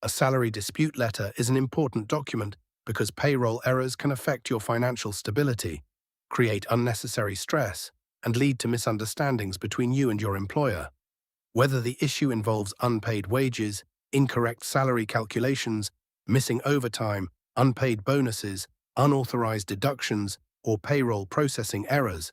A salary dispute letter is an important document because payroll errors can affect your financial stability, create unnecessary stress, and lead to misunderstandings between you and your employer. Whether the issue involves unpaid wages, incorrect salary calculations, missing overtime, unpaid bonuses, unauthorized deductions, or payroll processing errors,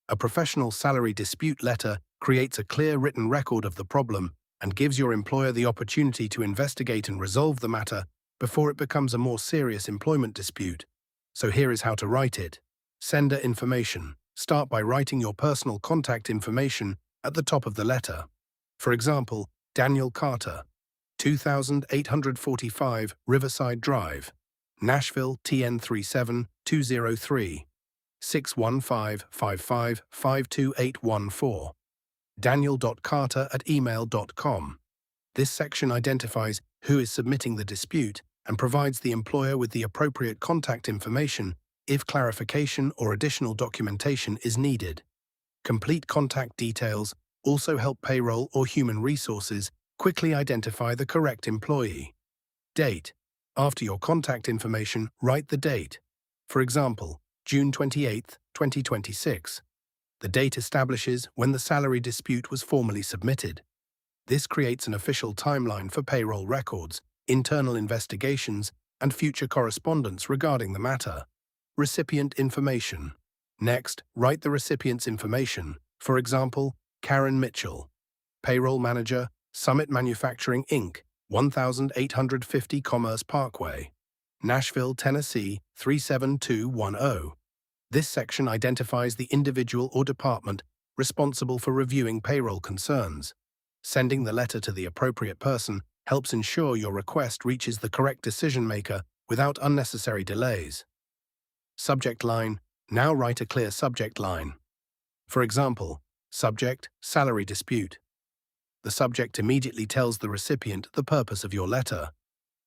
a professional salary dispute letter creates a clear written record of the problem and gives your employer the opportunity to investigate and resolve the matter before it becomes a more serious employment dispute. So here is how to write it. Sender information. Start by writing your personal contact information at the top of the letter. For example, Daniel Carter, 2845 Riverside Drive, Nashville TN 37203, 61555 daniel.carter@email.com. This section identifies who is submitting the dispute and provides the employer with the appropriate contact information if clarification or additional documentation is needed. Complete contact details also help payroll or human resources quickly identify the correct employee. Date. After your contact information, write the date. For example, June 28, 2026. The date establishes when the salary dispute was formally submitted. This creates an official timeline for payroll records, internal investigations, and future correspondence regarding the matter. Recipient information. Next, write the recipient's information. For example, Karen Mitchell, Payroll Manager, Summit Manufacturing, Inc., 1850 Commerce Parkway, Nashville, Tennessee, 37210. This section identifies the individual or department responsible for reviewing payroll concerns. Sending the letter to the appropriate person helps ensure your request reaches the correct decision-maker without unnecessary delays. Subject line. Now write a clear subject line. For example, subject, salary dispute. The subject immediately tells the recipient the purpose of your letter.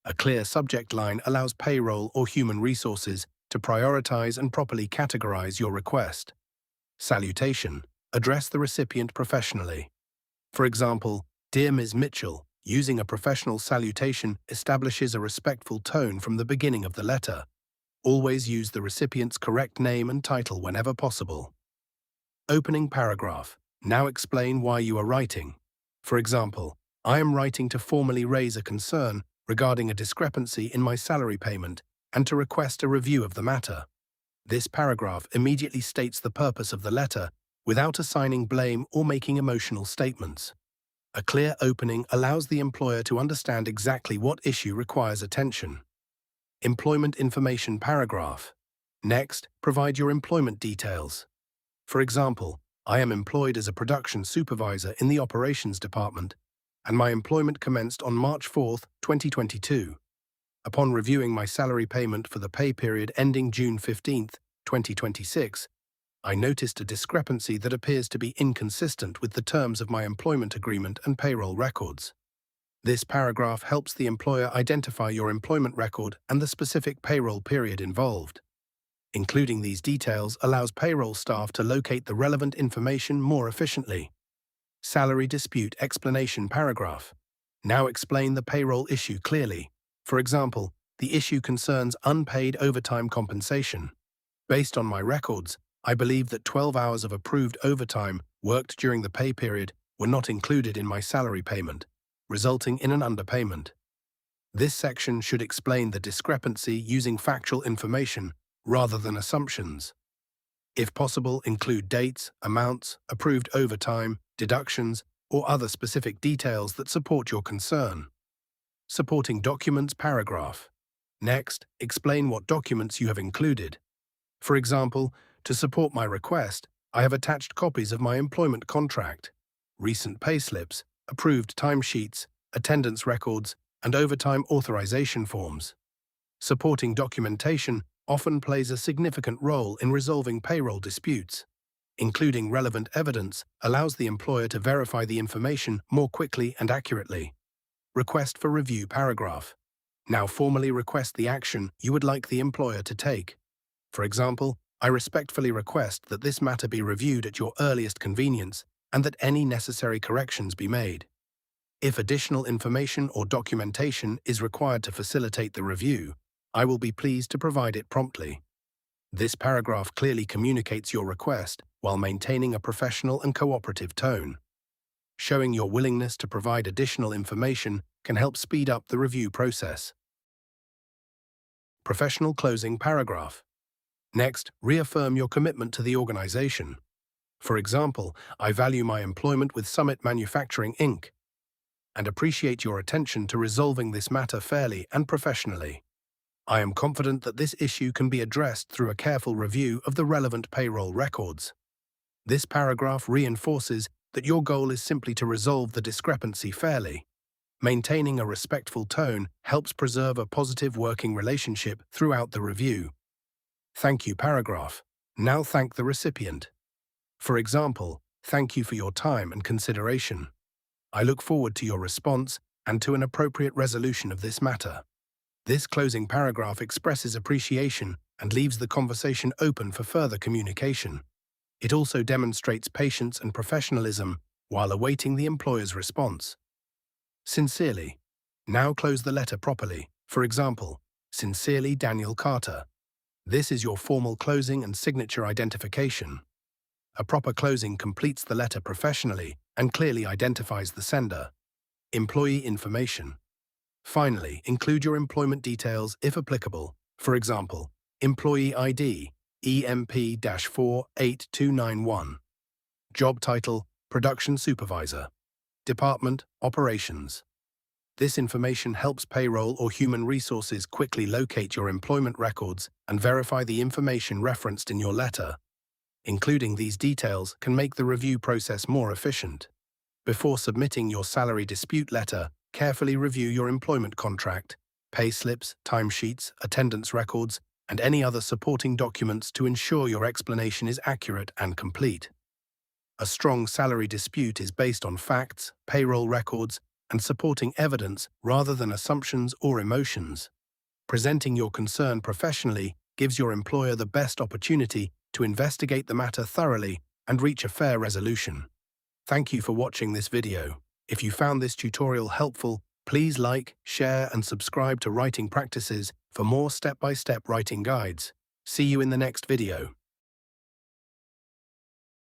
A clear subject line allows payroll or human resources to prioritize and properly categorize your request. Salutation. Address the recipient professionally. For example, Dear Ms. Mitchell, using a professional salutation establishes a respectful tone from the beginning of the letter. Always use the recipient's correct name and title whenever possible. Opening paragraph. Now explain why you are writing. For example, I am writing to formally raise a concern regarding a discrepancy in my salary payment and to request a review of the matter. This paragraph immediately states the purpose of the letter without assigning blame or making emotional statements. A clear opening allows the employer to understand exactly what issue requires attention. Employment information paragraph. Next, provide your employment details. For example, I am employed as a production supervisor in the operations department, and my employment commenced on March 4, 2022. Upon reviewing my salary payment for the pay period ending June 15, 2026, I noticed a discrepancy that appears to be inconsistent with the terms of my employment agreement and payroll records. This paragraph helps the employer identify your employment record and the specific payroll period involved. Including these details allows payroll staff to locate the relevant information more efficiently. Salary dispute explanation paragraph. Now explain the payroll issue clearly. For example, the issue concerns unpaid overtime compensation. Based on my records, I believe that 12 hours of approved overtime worked during the pay period were not included in my salary payment, resulting in an underpayment. This section should explain the discrepancy using factual information rather than assumptions. If possible, include dates, amounts, approved overtime, deductions, or other specific details that support your concern. Supporting documents paragraph. Next, explain what documents you have included. For example, to support my request, I have attached copies of my employment contract, recent payslips, approved timesheets, attendance records, and overtime authorization forms. Supporting documentation often plays a significant role in resolving payroll disputes. Including relevant evidence allows the employer to verify the information more quickly and accurately. Request for review paragraph. Now formally request the action you would like the employer to take. For example, I respectfully request that this matter be reviewed at your earliest convenience and that any necessary corrections be made. If additional information or documentation is required to facilitate the review, I will be pleased to provide it promptly. This paragraph clearly communicates your request while maintaining a professional and cooperative tone. Showing your willingness to provide additional information can help speed up the review process. Professional closing paragraph. Next, reaffirm your commitment to the organization. For example, I value my employment with Summit Manufacturing, Inc., and appreciate your attention to resolving this matter fairly and professionally. I am confident that this issue can be addressed through a careful review of the relevant payroll records. This paragraph reinforces that your goal is simply to resolve the discrepancy fairly. Maintaining a respectful tone helps preserve a positive working relationship throughout the review. Thank you paragraph. Now thank the recipient. For example, thank you for your time and consideration. I look forward to your response and to an appropriate resolution of this matter. This closing paragraph expresses appreciation and leaves the conversation open for further communication. It also demonstrates patience and professionalism while awaiting the employer's response. Sincerely. Now close the letter properly. For example, Sincerely Daniel Carter. This is your formal closing and signature identification. A proper closing completes the letter professionally and clearly identifies the sender. Employee information. Finally, include your employment details if applicable. For example, employee ID, EMP-48291. Job title, Production Supervisor. Department, Operations. This information helps payroll or human resources quickly locate your employment records and verify the information referenced in your letter. Including these details can make the review process more efficient. Before submitting your salary dispute letter, carefully review your employment contract, pay slips, timesheets, attendance records, and any other supporting documents to ensure your explanation is accurate and complete. A strong salary dispute is based on facts, payroll records, and supporting evidence rather than assumptions or emotions. Presenting your concern professionally gives your employer the best opportunity to investigate the matter thoroughly and reach a fair resolution. Thank you for watching this video. If you found this tutorial helpful, please like, share, and subscribe to Writing Practices for more step-by-step writing guides. See you in the next video.